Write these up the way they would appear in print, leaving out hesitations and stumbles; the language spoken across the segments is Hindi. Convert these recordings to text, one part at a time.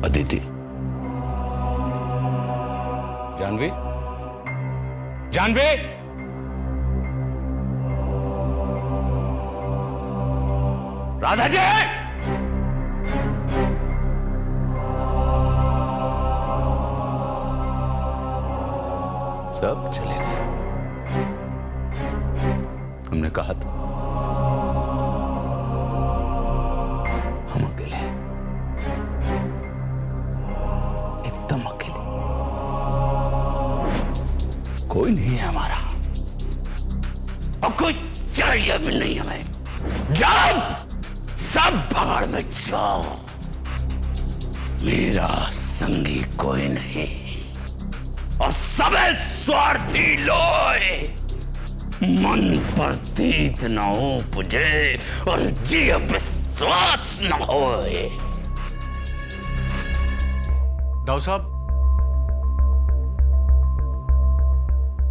अदिति, जानवी, जानवी, राधा जी, सब चले गए। हमने कहा था हम अकेले, एकदम अकेले, कोई नहीं है हमारा और कोई चाहिए भी नहीं हमें। जाओ, सब भाड़ में जाओ, मेरा संगी कोई नहीं और सबे स्वार्थी लोए, मन पर तीत न उपजे और जी विश्वास न होए। दाऊ साहब,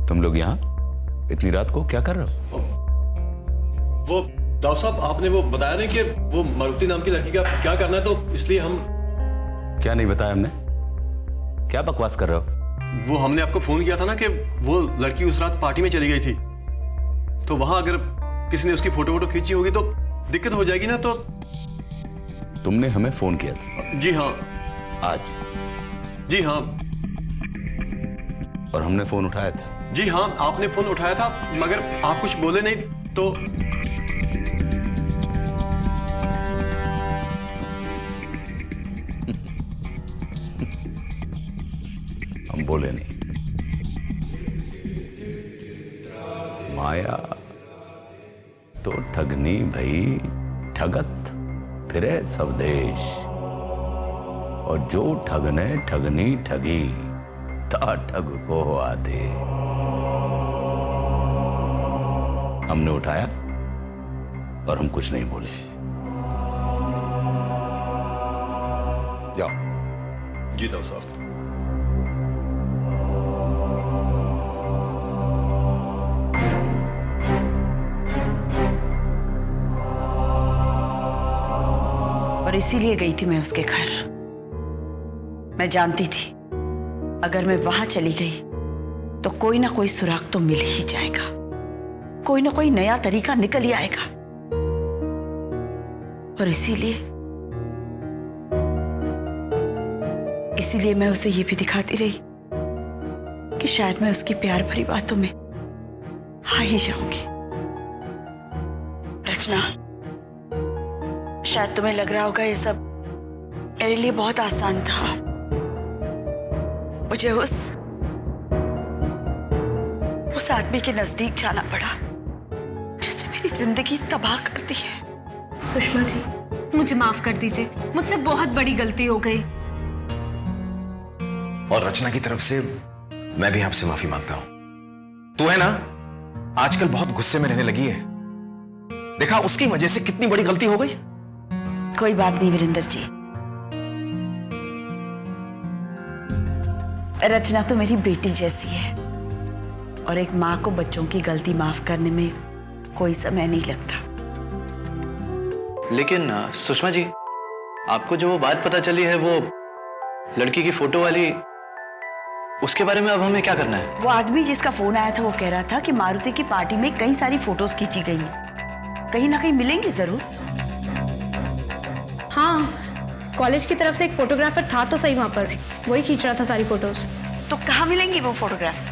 तुम लोग यहाँ इतनी रात को क्या कर रहे हो? वो दाऊ साहब, आपने वो बताया नहीं कि वो मारुति नाम की लड़की का क्या करना है, तो इसलिए हम। क्या नहीं बताया हमने? क्या बकवास कर रहे हो? वो हमने आपको फोन किया था ना कि वो लड़की उस रात पार्टी में चली गई थी, तो वहां अगर किसी ने उसकी फोटो खींची होगी तो दिक्कत हो जाएगी ना। तो तुमने हमें फोन किया था? जी हाँ। आज? जी हाँ। और हमने फोन उठाया था? जी हाँ, आपने फोन उठाया था, मगर आप कुछ बोले नहीं तो। हम बोले नहीं। माया तो ठगनी भई ठगत फिरे स्वदेश, और जो ठगने ठगनी ठगी ता ठग को आदे। हमने उठाया और हम कुछ नहीं बोले। जाओ। जी दाऊ साहब। और इसीलिए गई थी मैं उसके घर। मैं जानती थी अगर मैं वहां चली गई तो कोई ना कोई सुराग तो मिल ही जाएगा, कोई ना कोई नया तरीका निकल ही आएगा। और इसीलिए मैं उसे ये भी दिखाती रही कि शायद मैं उसकी प्यार भरी बातों में आ ही जाऊंगी। रचना, शायद तुम्हें लग रहा होगा ये सब मेरे लिए बहुत आसान था। मुझे उस आदमी के नजदीक जाना पड़ा जिसने मेरी जिंदगी तबाह कर दी है। सुषमा जी, मुझे माफ कर दीजिए, मुझसे बहुत बड़ी गलती हो गई। और रचना की तरफ से मैं भी आपसे माफी मांगता हूं। तू है ना, आजकल बहुत गुस्से में रहने लगी है। देखा उसकी वजह से कितनी बड़ी गलती हो गई। कोई बात नहीं वीरेंद्र जी, रचना तो मेरी बेटी जैसी है और एक माँ को बच्चों की गलती माफ करने में कोई समय नहीं लगता। लेकिन सुषमा जी, आपको जो वो बात पता चली है, वो लड़की की फोटो वाली, उसके बारे में अब हमें क्या करना है? वो आदमी जिसका फोन आया था वो कह रहा था कि मारुति की पार्टी में कई सारी फोटोज खींची गई हैं, कहीं ना कहीं मिलेंगी जरूर। हाँ, कॉलेज की तरफ से एक फोटोग्राफर था तो सही वहां पर, वही खींच रहा था सारी फोटोज। तो कहाँ मिलेंगी वो फोटोग्राफ्स?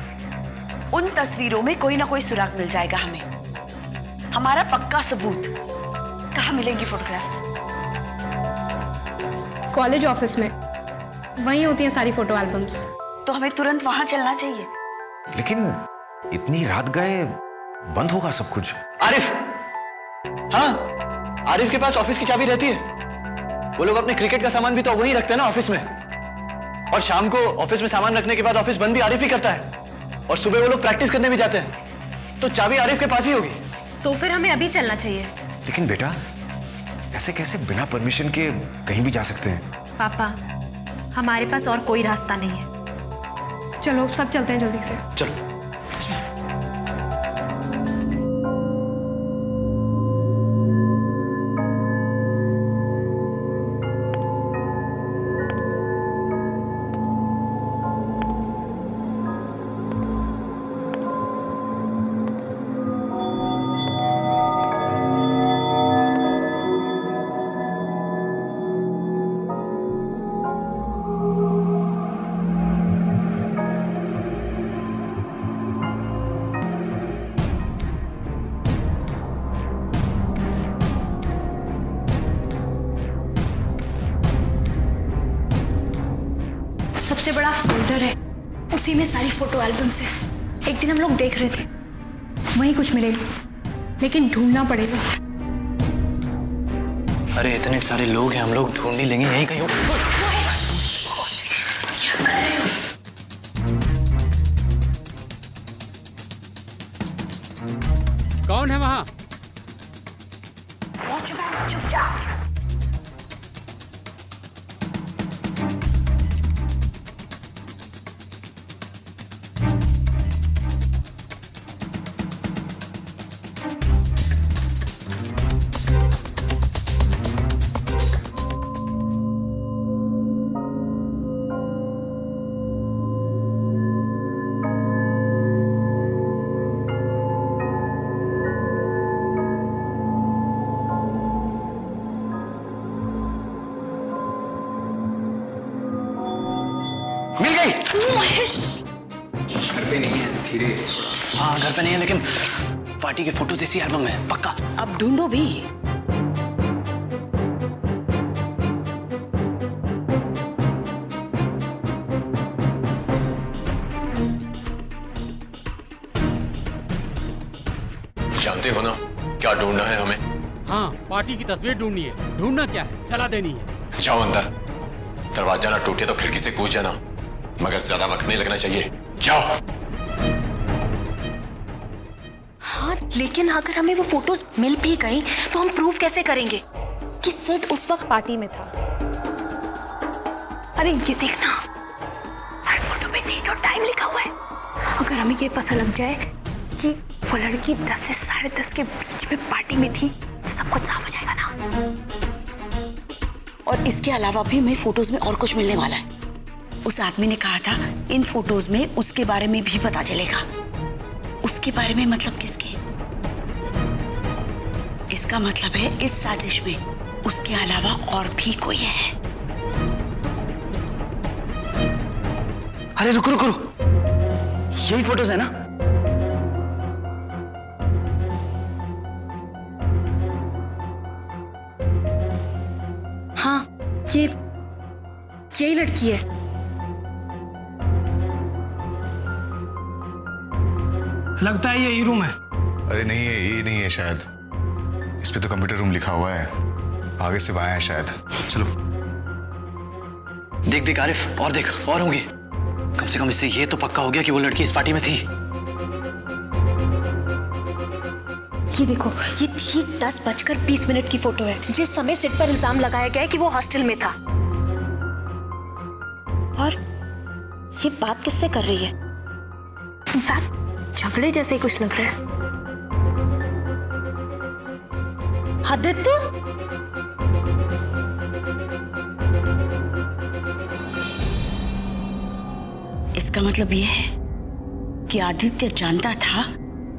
उन तस्वीरों में कोई ना कोई सुराग मिल जाएगा हमें, हमारा पक्का सबूत। कहाँ मिलेंगी फोटोग्राफ्स? कॉलेज ऑफिस में, वहीं होती हैं सारी फोटो एल्बम्स। तो हमें तुरंत वहां चलना चाहिए। लेकिन इतनी रात गए, बंद होगा सब कुछ। आरिफ, हाँ, आरिफ के पास ऑफिस की चाबी रहती है। वो लोग अपने क्रिकेट का सामान भी तो वहीं रखते हैं ना ऑफिस में, और शाम को ऑफिस में सामान रखने के बाद ऑफिस बंद भी आरिफ ही करता है, और सुबह वो लोग प्रैक्टिस करने भी जाते हैं। तो चाबी आरिफ के पास ही होगी। तो फिर हमें अभी चलना चाहिए। लेकिन बेटा, ऐसे कैसे बिना परमिशन के कहीं भी जा सकते हैं? पापा, हमारे पास और कोई रास्ता नहीं है। चलो सब चलते हैं जल्दी से। चलो। सबसे बड़ा फोल्डर है, उसी में सारी फोटो एल्बम्स है। एक दिन हम लोग देख रहे थे, वहीं कुछ मिलेगा, लेकिन ढूंढना पड़ेगा। अरे इतने सारे लोग हैं, हम लोग ढूंढ ही लेंगे, यहीं कहीं क्या कर रहे हो? कौन है वहां? मिल गई। घर पे नहीं है, धीरे। हाँ घर पे नहीं है, लेकिन पार्टी के फोटो जैसी एल्बम है पक्का। अब ढूंढो भी। जानते हो ना क्या ढूंढना है हमें? हाँ, पार्टी की तस्वीर ढूंढनी है। ढूंढना क्या है, जला देनी है। जाओ अंदर, दरवाजा ना टूटे तो खिड़की से कूद जाना, मगर ज्यादा वक्त नहीं लगना चाहिए। जाओ। हाँ, लेकिन अगर हमें वो फोटोज मिल भी गई तो हम प्रूव कैसे करेंगे कि सिड उस वक्त पार्टी में था? अरे ये देखना, हर फोटो में डेट और टाइम लिखा हुआ है। अगर हमें ये पता लग जाए कि वो लड़की 10 से 10:30 के बीच में पार्टी में थी तो सब कुछ साफ हो जाएगा ना। और इसके अलावा भी हमें फोटोज में और कुछ मिलने वाला है। उस आदमी ने कहा था इन फोटोज में उसके बारे में भी पता चलेगा। उसके बारे में मतलब किसके? इसका मतलब है इस साजिश में उसके अलावा और भी कोई है। अरे रुको रुको रुको, यही फोटोज है ना? हाँ, यही लड़की है। लगता है यही रूम है। अरे नहीं है, ये नहीं है शायद। इस पे तो कंप्यूटर रूम लिखा हुआ है, आगे से बायां है शायद। चलो देख देख आरिफ, और देख, और होंगी। कम से कम इससे ये तो पक्का हो गया कि वो लड़की इस पार्टी में थी। ये देखो, ये ठीक 10:20 की फोटो है, जिस समय सिड पर इल्जाम लगाया गया है कि वो हॉस्टल में था। और ये बात किससे कर रही है? इनफैक्ट झगड़े जैसे ही कुछ लग रहा है। आदित्य, इसका मतलब ये है कि आदित्य जानता था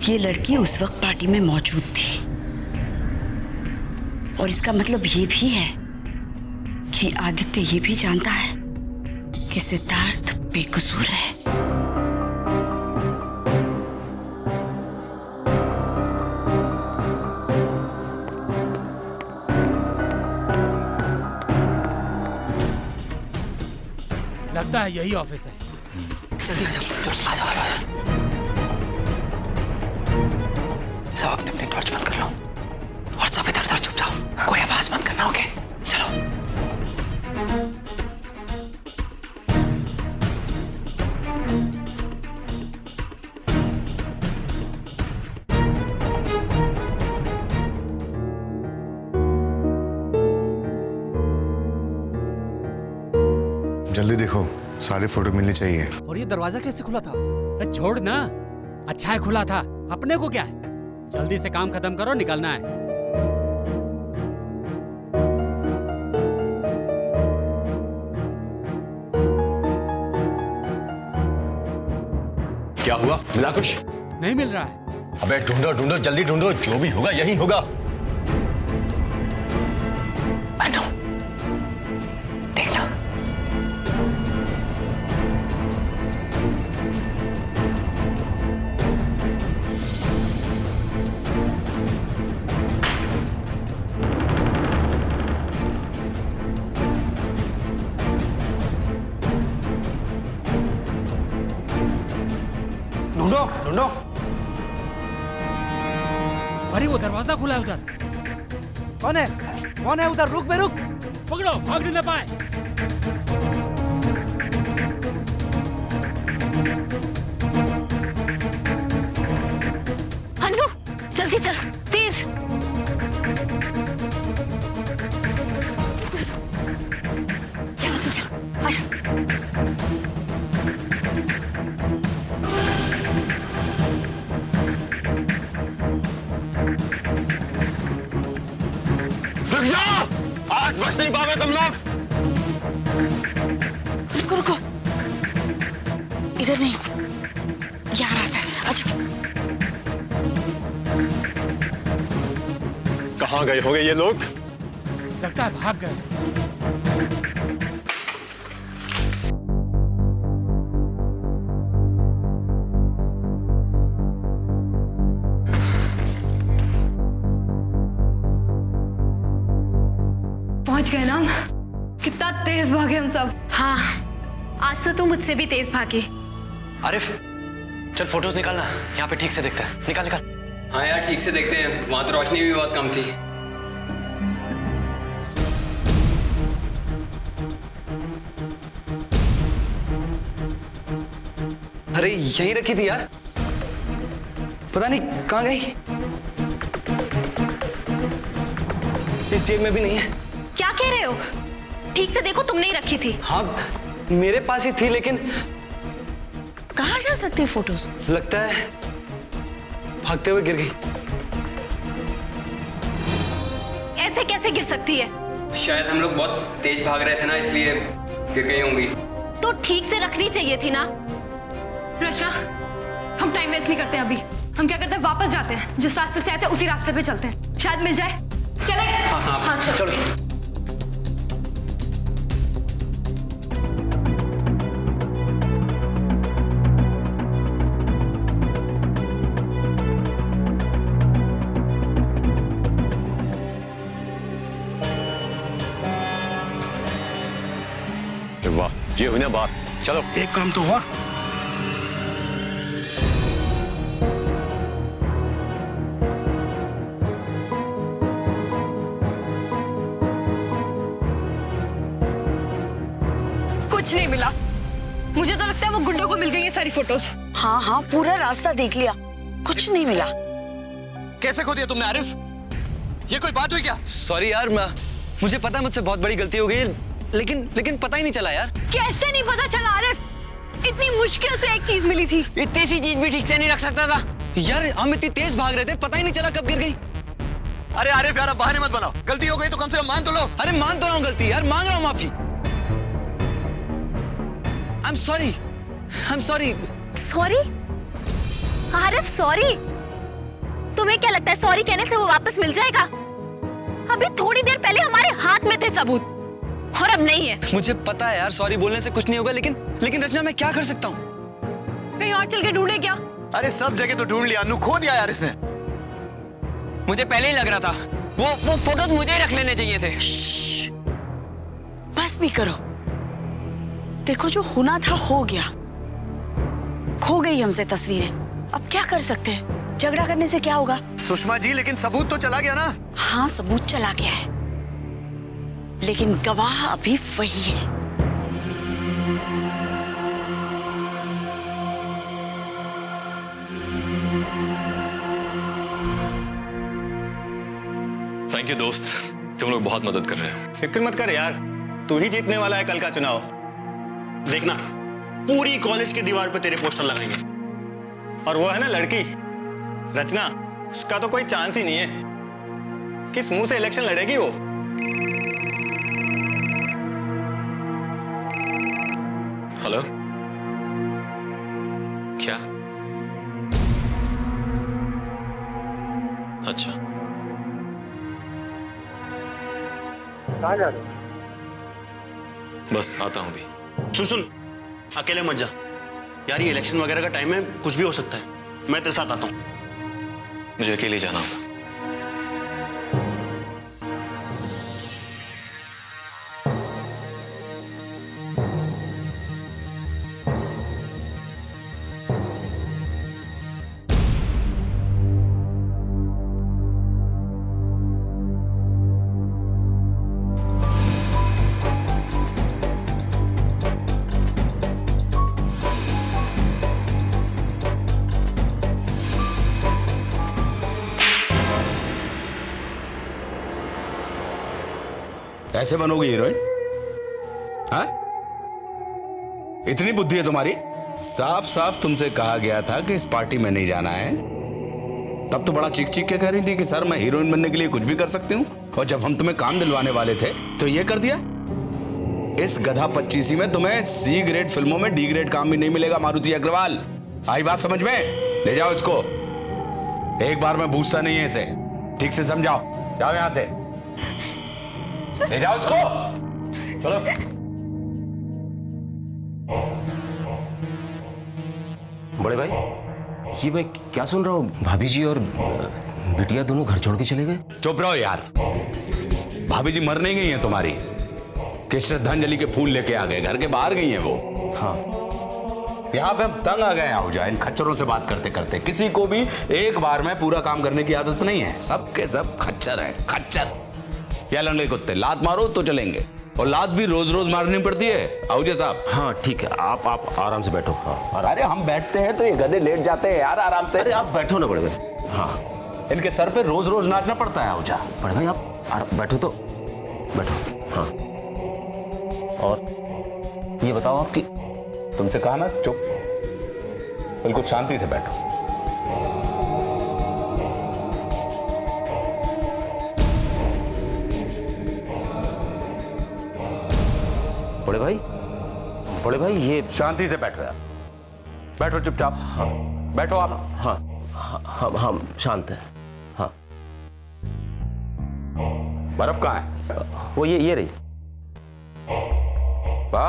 ये लड़की उस वक्त पार्टी में मौजूद थी। और इसका मतलब ये भी है कि आदित्य ये भी जानता है कि सिद्धार्थ बेकसूर है। लगता है यही ऑफिस है। जल्दी आ जाओ, आ जाओ, आ जाओ। सब अपने अपने टॉर्च बंद कर लो और सब इधर उधर छुप जाओ। कोई आवाज मत करना, ओके? चलो। जल्दी देखो, सारे फोटो मिलने चाहिए। और ये दरवाजा कैसे खुला था? अरे छोड़ ना, अच्छा है खुला था, अपने को क्या है। जल्दी से काम खत्म करो, निकलना है। क्या हुआ? मिला कुछ? नहीं मिल रहा है। अबे ढूंढो ढूंढो, जल्दी ढूंढो, जो भी होगा यही होगा। देख लो। ढूंढो ढूंढो। अरे वो दरवाजा खुला है उधर। कौन है? कौन है उधर? रुक बे रुक। पकड़ो, भागने न पाए। अन्नू जल्दी चल, तेज। यहाँ से जा, आजा। रुक जाओ, आज बच नहीं पाओगे तुम लोग। रुको रुको, इधर नहीं, यहाँ रास्ता है, आजा। कहाँ गए होंगे ये लोग? लगता है भाग गए। पहुंच गए ना हम। कितना तेज भागे हम सब। हाँ, आज तो तू मुझसे भी तेज भागी। आरिफ, चल फोटोज निकालना, यहाँ पे ठीक से दिखता है। निकाल निकाल। हाँ यार, ठीक से देखते हैं। वहां तो रोशनी भी बहुत कम थी। अरे यहीं रखी थी यार, पता नहीं कहाँ गई। इस जेब में भी नहीं है। क्या कह रहे हो? ठीक से देखो, तुमने ही रखी थी। हाँ, मेरे पास ही थी, लेकिन कहाँ जा सकते हैं फोटोज? लगता है भागते हुए गिर गई। ऐसे कैसे गिर सकती है? शायद हम लोग बहुत तेज भाग रहे थे ना, इसलिए गिर गई होंगी। तो ठीक से रखनी चाहिए थी ना। रचना, हम टाइम वेस्ट नहीं करते अभी। हम क्या करते हैं, वापस जाते हैं। जिस रास्ते से आए थे उसी रास्ते पे चलते हैं, शायद मिल जाए। चले? हाँ चलो। चलो। वाह, ये हुई ना बात। चलो, एक काम तो हुआ। कुछ नहीं मिला। मुझे तो लगता है वो गुंडों को मिल गई ये सारी फोटोज। हाँ हाँ, पूरा रास्ता देख लिया, कुछ नहीं मिला। कैसे खो दिया तुमने आरिफ? ये कोई बात हुई क्या? सॉरी यार, मुझे पता है मुझसे बहुत बड़ी गलती हो गई, लेकिन पता ही नहीं चला यार। कैसे नहीं पता चला आरिफ? इतनी मुश्किल से एक चीज मिली थी। इतनी सी चीज भी ठीक से नहीं रख सकता था यार। हम इतनी तेज भाग रहे थे, पता ही नहीं चला कब गिर गई। अरे आरिफ यार, अब बहाने मत बनाओ। गलती हो गई तो कम से कम मान तो लो। अरे मान तो रहा हूँ गलती यार, मांग रहा हूँ माफी। I'm sorry। Sorry? Arif sorry? तुम्हें क्या लगता है सॉरी कहने से वो वापस मिल जाएगा? अभी थोड़ी देर पहले हमारे हाथ में थे सबूत, और अब नहीं है। मुझे पता है यार, सॉरी बोलने से कुछ नहीं होगा, लेकिन रचना मैं क्या कर सकता हूँ? कहीं और चल के ढूंढे क्या? अरे सब जगह तो ढूंढ लिया, अनु खो दिया यार इसने। मुझे पहले ही लग रहा था। वो फोटोज मुझे ही रख लेने चाहिए थे। बस भी करो। देखो, जो होना था हो गया। खो गई हमसे तस्वीरें, अब क्या कर सकते हैं? झगड़ा करने से क्या होगा? सुषमा जी, लेकिन सबूत तो चला गया ना। हाँ, सबूत चला गया है, लेकिन गवाह अभी वही है। थैंक यू दोस्त, तुम लोग बहुत मदद कर रहे हो। फिक्र मत कर यार, तू ही जीतने वाला है कल का चुनाव। देखना, पूरी कॉलेज की दीवार पे तेरे पोस्टर लगाएंगे। और वो है ना लड़की रचना, उसका तो कोई चांस ही नहीं है। किस मुंह से इलेक्शन लड़ेगी वो? हेलो, क्या? अच्छा, कहाँ जा रहे हो? बस आता हूं भी। सुन, अकेले मत जा यार, ये इलेक्शन वगैरह का टाइम है, कुछ भी हो सकता है। मैं तेरे साथ आता हूं। मुझे अकेले जाना होगा। ऐसे बनोगी हीरोइन? हाँ? इतनी बुद्धि है तुम्हारी? साफ साफ तुमसे कहा गया था कि इस पार्टी में नहीं जाना है। तब तो बड़ा चीख चीख के कह रही थी कि सर मैं हीरोइन बनने के लिए कुछ भी कर सकती हूँ, और जब हम तुम्हें काम दिलवाने वाले थे तो ये कर दिया। इस गधा 25 में तुम्हें सी ग्रेड फिल्मों में डी ग्रेड काम भी नहीं मिलेगा मारुति अग्रवाल। आई बात समझ में? ले जाओ इसको। एक बार में पूछता नहीं है इसे, ठीक से समझाओ। जाओ यहां से, ले जाओ इसको। चलो। बड़े भाई, ये मैं क्या सुन रहा हूँ? भाभी जी और बिटिया दोनों घर छोड़ के चले गए। चुप रहो यार। भाभी जी मर नहीं गई हैं तुम्हारी कि श्रद्धांजलि के फूल लेके आ गए? घर के बाहर गई हैं वो। हाँ, यहाँ पे हम तंग आ गए हैं इन खच्चरों से बात करते करते। किसी को भी एक बार में पूरा काम करने की आदत नहीं है। सबके सब खच्चर है, खच्चर। या लंगड़े कुत्ते, लात मारो तो चलेंगे, और लात भी रोज रोज मारनी पड़ती है आहूजा साहब। हाँ ठीक है, आप आराम से बैठो। हाँ, अरे हम बैठते हैं तो ये गधे लेट जाते हैं यार आराम से। अरे आप बैठो ना बड़े भाई। हाँ, इनके सर पे रोज रोज नाचना पड़ता है आहूजा। बड़े भाई आप बैठो तो बैठो। हाँ, और ये बताओ आपकी, तुमसे कहा ना चुप, बिल्कुल शांति से बैठो। बड़े भाई ये शांति से बैठो यार, बैठो चुपचाप। हाँ बैठो आप। हाँ हम शांत हैं। हाँ, बर्फ कहाँ है? वो ये रही। वाह,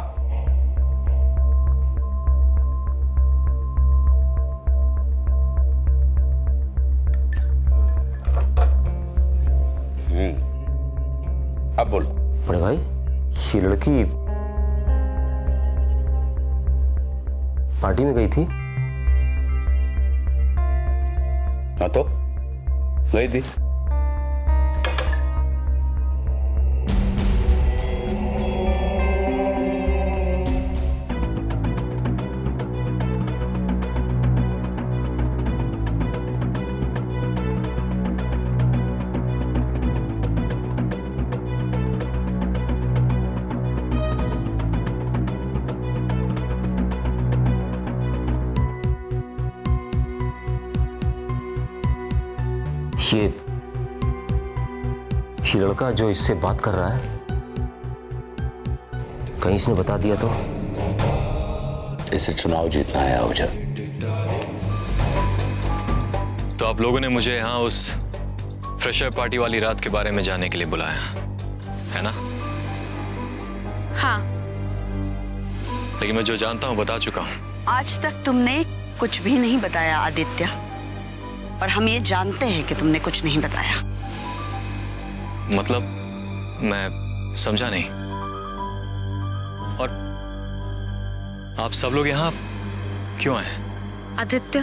अब बोलो। बड़े भाई, ये लड़की पार्टी में गई थी? हाँ तो गई थी। ये लड़का जो इससे बात कर रहा है, कहीं इसने बता दिया तो? इसे चुनाव जीतना है आहूजा। तो आप लोगों ने मुझे यहाँ उस फ्रेशर पार्टी वाली रात के बारे में जानने के लिए बुलाया है ना? हाँ। लेकिन मैं जो जानता हूँ बता चुका हूँ। आज तक तुमने कुछ भी नहीं बताया आदित्य, और हम ये जानते हैं कि तुमने कुछ नहीं बताया। मतलब मैं समझा नहीं। और आप सब लोग यहाँ क्यों आए? आदित्य,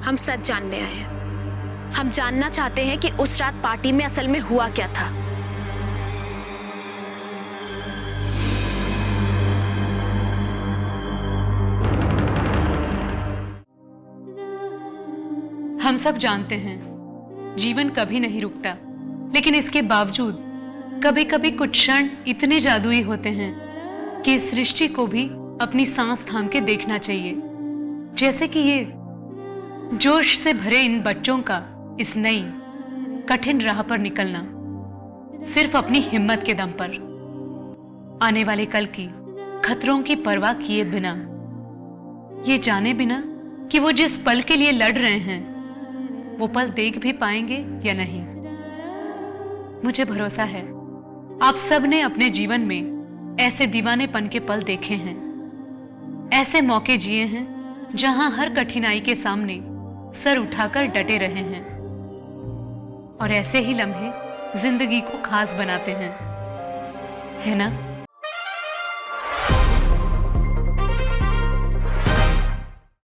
हम सच जानने आए हैं। हम जानना चाहते हैं कि उस रात पार्टी में असल में हुआ क्या था। हम सब जानते हैं जीवन कभी नहीं रुकता, लेकिन इसके बावजूद कभी कभी कुछ क्षण इतने जादुई होते हैं कि इस सृष्टि को भी अपनी सांस थाम के देखना चाहिए। जैसे कि ये जोश से भरे इन बच्चों का इस नई कठिन राह पर निकलना सिर्फ अपनी हिम्मत के दम पर, आने वाले कल की खतरों की परवाह किए बिना, ये जाने बिना कि वो जिस पल के लिए लड़ रहे हैं वो पल देख भी पाएंगे या नहीं। मुझे भरोसा है आप सब ने अपने जीवन में ऐसे दीवानेपन के पल देखे हैं, ऐसे मौके जिए हैं जहां हर कठिनाई के सामने सर उठाकर डटे रहे हैं, और ऐसे ही लम्हे जिंदगी को खास बनाते हैं, है ना?